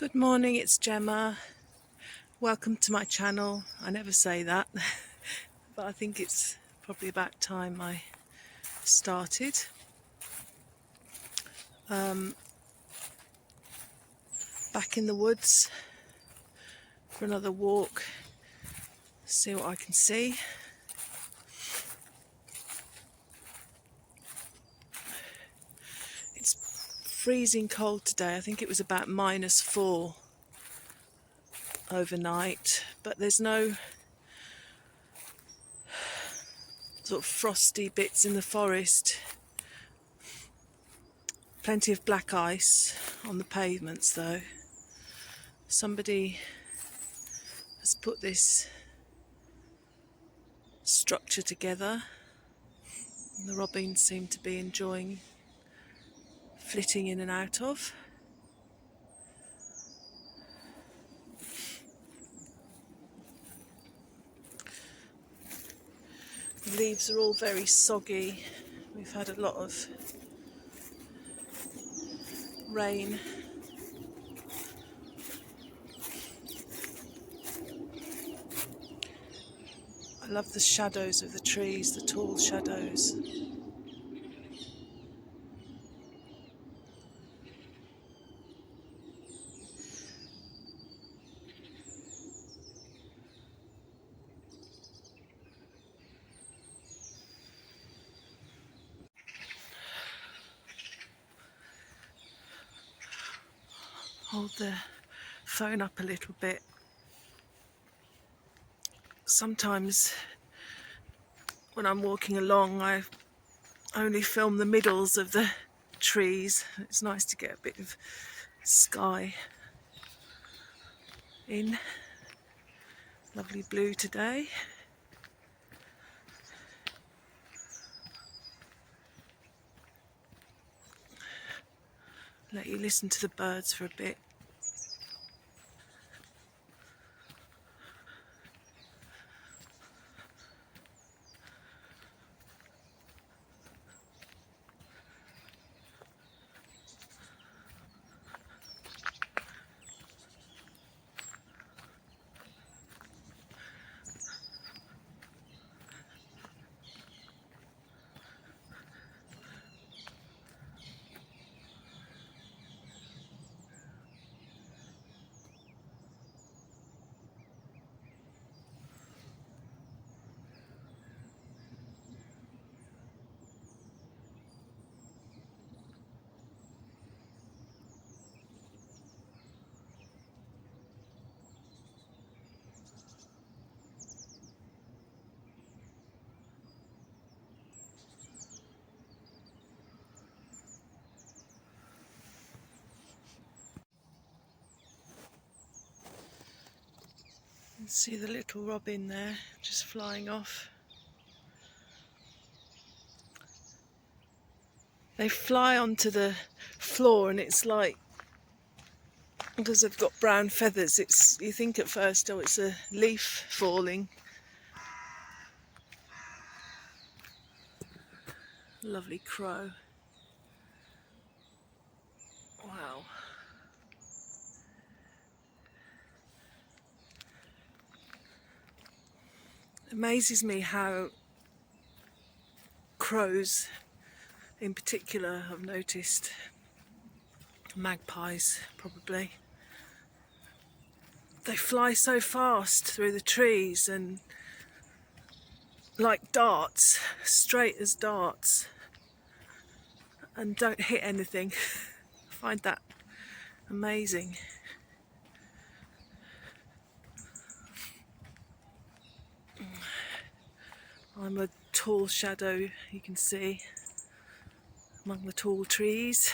Good morning, it's Gemma. Welcome to my channel. I never say that, but I think it's probably about time I started. Back in the woods for another walk, see what I can see. It's freezing cold today. I think it was about -4 overnight, but there's no sort of frosty bits in the forest. Plenty of black ice on the pavements though. Somebody has put this structure together and the robins seem to be enjoying flitting in and out of. The leaves are all very soggy. We've had a lot of rain. I love the shadows of the trees, the tall shadows. Hold the phone up a little bit. Sometimes when I'm walking along, I only film the middles of the trees. It's nice to get a bit of sky in. Lovely blue today. Let you listen to the birds for a bit. You can see the little robin there just flying off. They fly onto the floor and it's like, because they've got brown feathers, you think at first, oh, it's a leaf falling. Lovely crow. Wow. It amazes me how crows in particular, I've noticed, magpies probably, they fly so fast through the trees and like darts, straight as darts, and don't hit anything. I find that amazing. I'm a tall shadow, you can see, among the tall trees.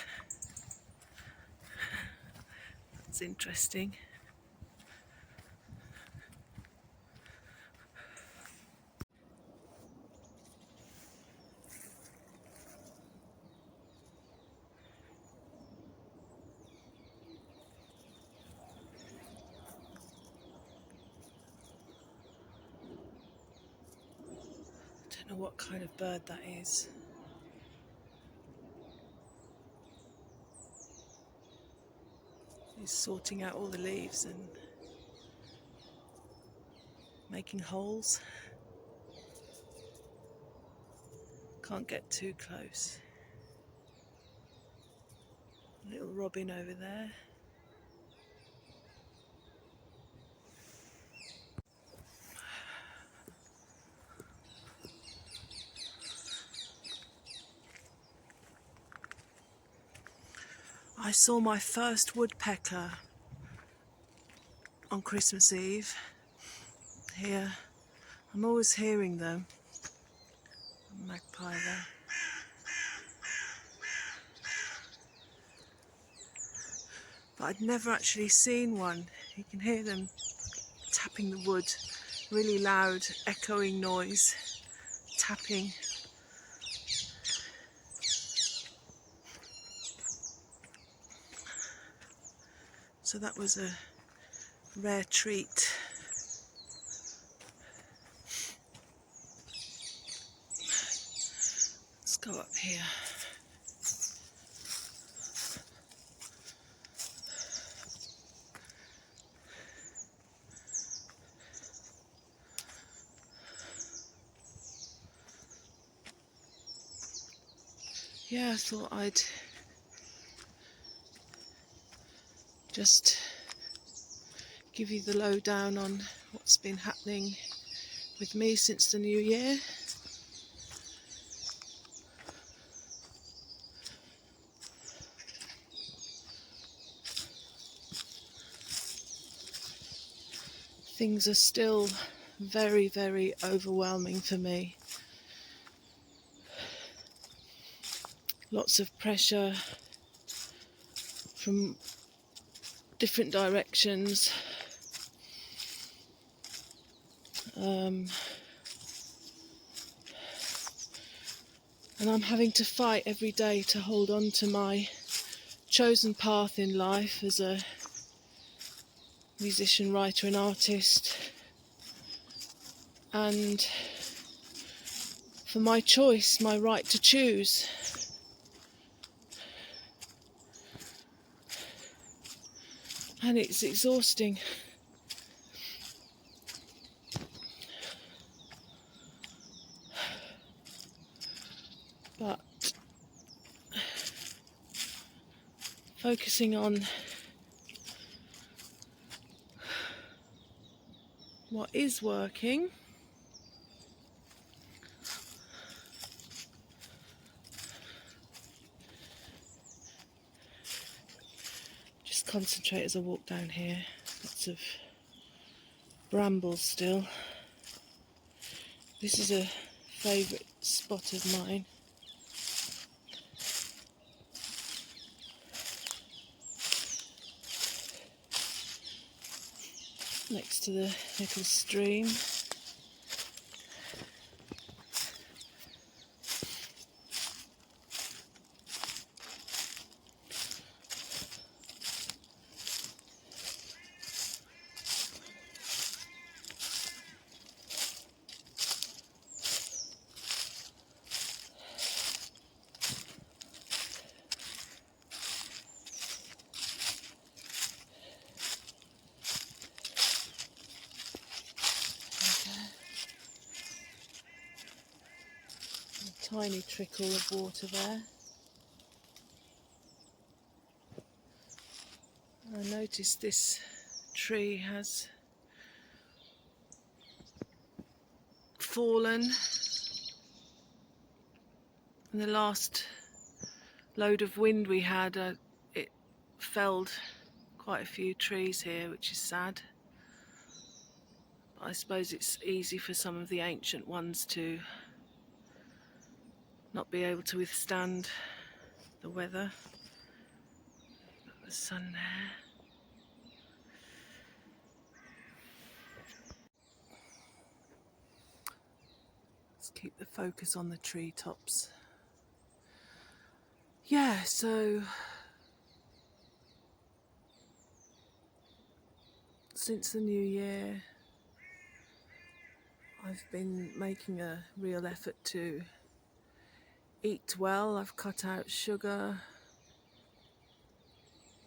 That's interesting. I don't know what kind of bird that is. He's sorting out all the leaves and making holes. Can't get too close. Little robin over there. I saw my first woodpecker on Christmas Eve here. I'm always hearing them. Magpie there. But I'd never actually seen one. You can hear them tapping the wood, really loud, echoing noise, tapping. So that was a rare treat. Let's go up here. Yeah, I thought I'd just give you the lowdown on what's been happening with me since the new year. Things are still very, very overwhelming for me. Lots of pressure from different directions. And I'm having to fight every day to hold on to my chosen path in life as a musician, writer and artist, and for my choice, my right to choose. And it's exhausting. But focusing on what is working, just concentrate as I walk down here. Lots of brambles still. This is a favourite spot of mine. Next to the little stream. Tiny trickle of water there. I noticed this tree has fallen in the last load of wind we had. It felled quite a few trees here, which is sad. But I suppose it's easy for some of the ancient ones to not be able to withstand the weather. Got the sun there. Let's keep the focus on the treetops. Yeah, so since the new year, I've been making a real effort to eat well. I've cut out sugar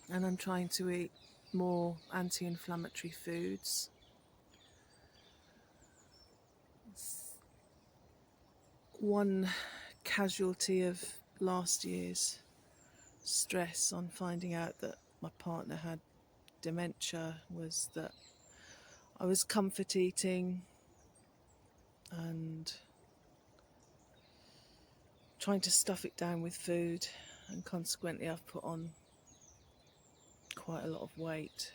and I'm trying to eat more anti-inflammatory foods. One casualty of last year's stress on finding out that my partner had dementia was that I was comfort eating and trying to stuff it down with food, and consequently I've put on quite a lot of weight,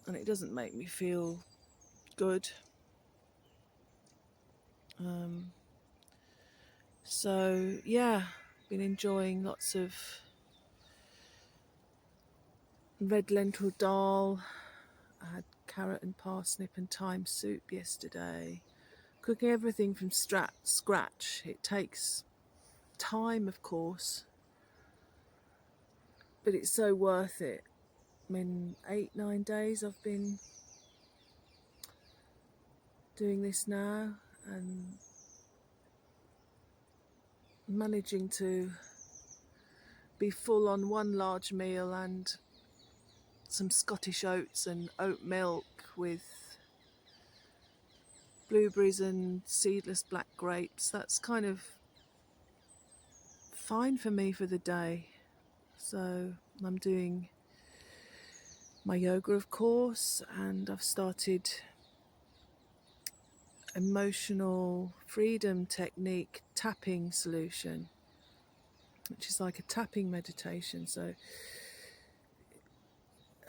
and it doesn't make me feel good. So yeah, been enjoying lots of red lentil dal. I had carrot and parsnip and thyme soup yesterday. Cooking everything from scratch. It takes time, of course, but it's so worth it. I mean, 8-9 days I've been doing this now, and managing to be full on one large meal and some Scottish oats and oat milk with blueberries and seedless black grapes. That's kind of fine for me for the day. So I'm doing my yoga, of course, and I've started emotional freedom technique tapping solution, which is like a tapping meditation. So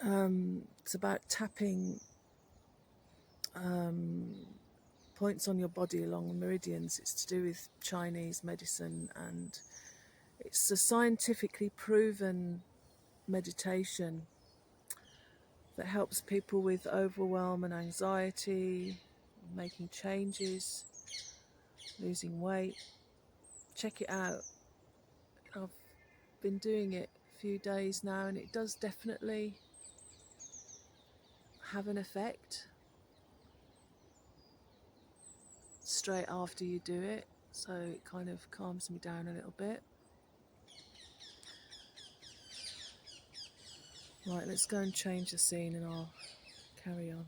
it's about tapping points on your body along the meridians. It's to do with Chinese medicine, and it's a scientifically proven meditation that helps people with overwhelm and anxiety, making changes, losing weight. Check it out. I've been doing it a few days now, and it does definitely have an effect straight after you do it, so it kind of calms me down a little bit. Right, let's go and change the scene and I'll carry on.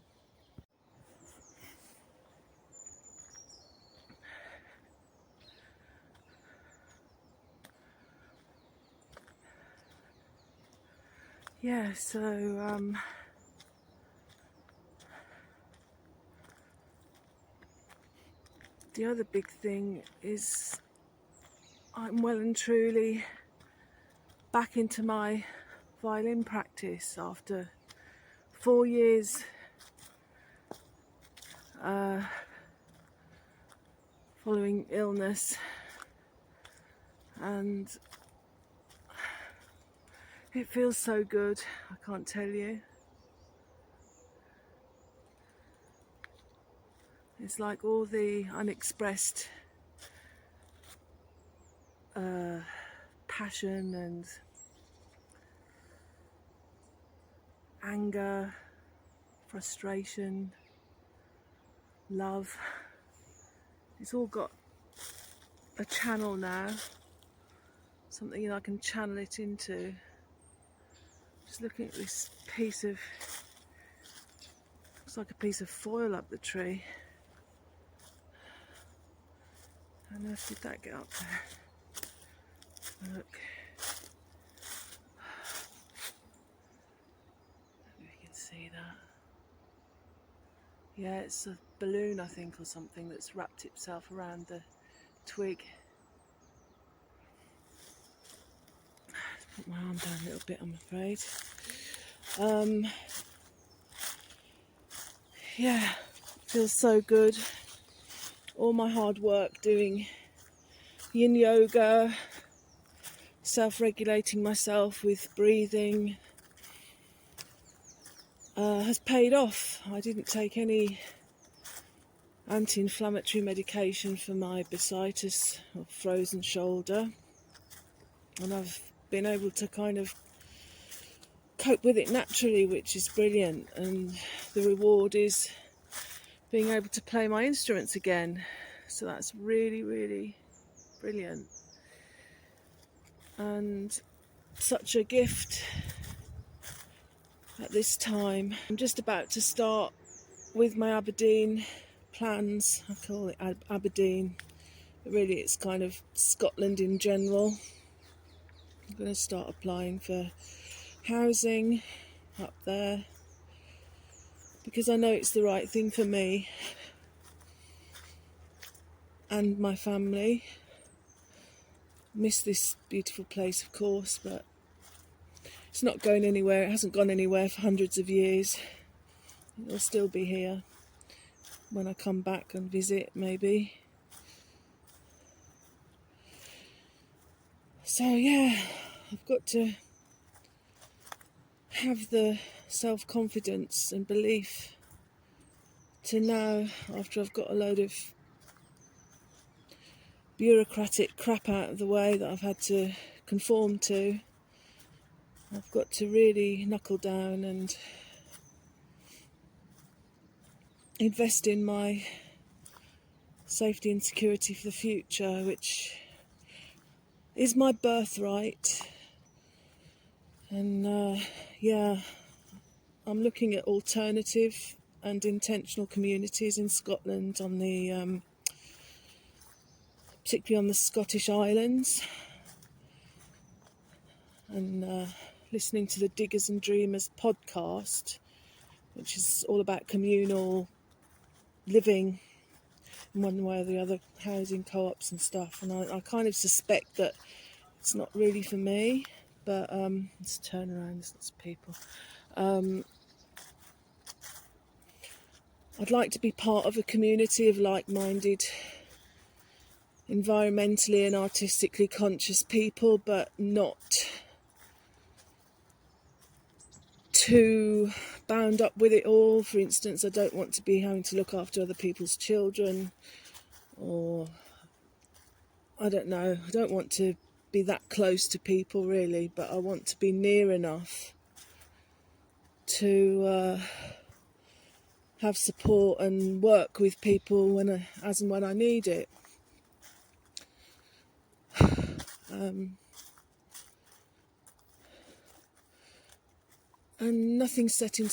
Yeah, so the other big thing is I'm well and truly back into my violin practice after 4 years following illness, and it feels so good, I can't tell you. It's like all the unexpressed passion and anger, frustration, love. It's all got a channel now, something I can channel it into. Just looking at this piece of, looks like a piece of foil up the tree. How on earth did that get up there? Look. Maybe you can see that. Yeah, it's a balloon, I think, or something that's wrapped itself around the twig. Let's put my arm down a little bit, I'm afraid. Yeah, feels so good. All my hard work doing yin yoga, self-regulating myself with breathing, has paid off. I didn't take any anti-inflammatory medication for my bursitis or frozen shoulder, and I've been able to kind of cope with it naturally, which is brilliant. And the reward is being able to play my instruments again, so that's really, really brilliant and such a gift at this time. I'm just about to start with my Aberdeen plans. I call it Aberdeen, but really it's kind of Scotland in general. I'm going to start applying for housing up there because I know it's the right thing for me and my family. Miss this beautiful place, of course, but it's not going anywhere. It hasn't gone anywhere for hundreds of years. It'll still be here when I come back and visit, maybe. So yeah, I've got to have the self-confidence and belief to now, after I've got a load of bureaucratic crap out of the way that I've had to conform to, I've got to really knuckle down and invest in my safety and security for the future, which is my birthright. And yeah, I'm looking at alternative and intentional communities in Scotland, on the particularly on the Scottish Islands, and listening to the Diggers and Dreamers podcast, which is all about communal living in one way or the other, housing co-ops and stuff. And I kind of suspect that it's not really for me, but let's turn around, there's lots of people. I'd like to be part of a community of like-minded, environmentally and artistically conscious people, but not too bound up with it all. For instance, I don't want to be having to look after other people's children, or I don't know, I don't want to be that close to people really, but I want to be near enough to have support and work with people as and when I need it. And nothing's set in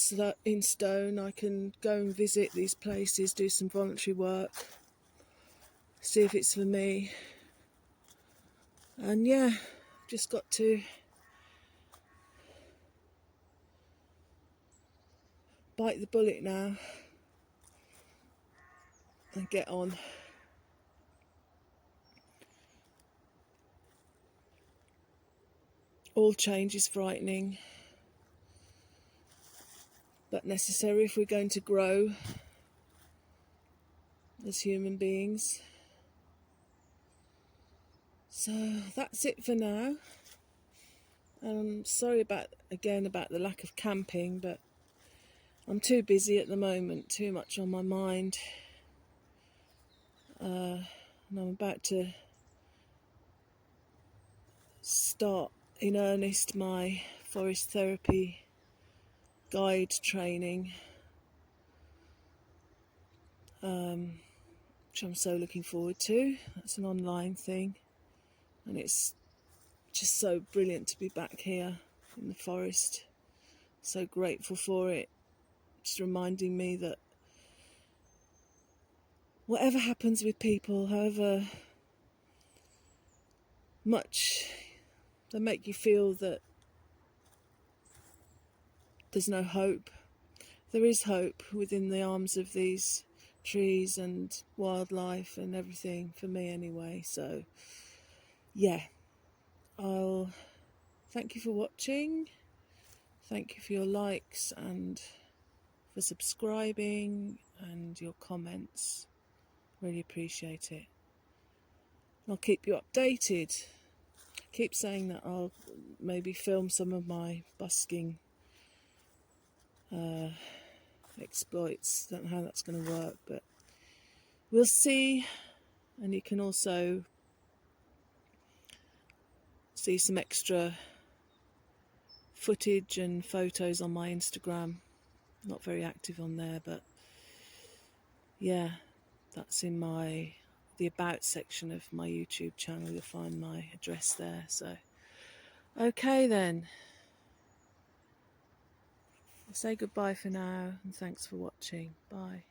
stone. I can go and visit these places, do some voluntary work, see if it's for me. And yeah, just got to bite the bullet now and get on. All change is frightening, but necessary if we're going to grow as human beings. So that's it for now. I'm sorry about the lack of camping, but I'm too busy at the moment, too much on my mind. And I'm about to start in earnest my forest therapy guide training, which I'm so looking forward to. That's an online thing, and it's just so brilliant to be back here in the forest. So grateful for it. Just reminding me that whatever happens with people, however much they make you feel that there's no hope, there is hope within the arms of these trees and wildlife and everything, for me anyway. So yeah, I'll thank you for watching, thank you for your likes and for subscribing and your comments, really appreciate it. I'll keep you updated. Keep saying that I'll maybe film some of my busking exploits. Don't know how that's going to work, but we'll see. And you can also see some extra footage and photos on my Instagram. Not very active on there, but yeah, that's in the about section of my YouTube channel. You'll find my address there. So okay then, I'll say goodbye for now and thanks for watching. Bye.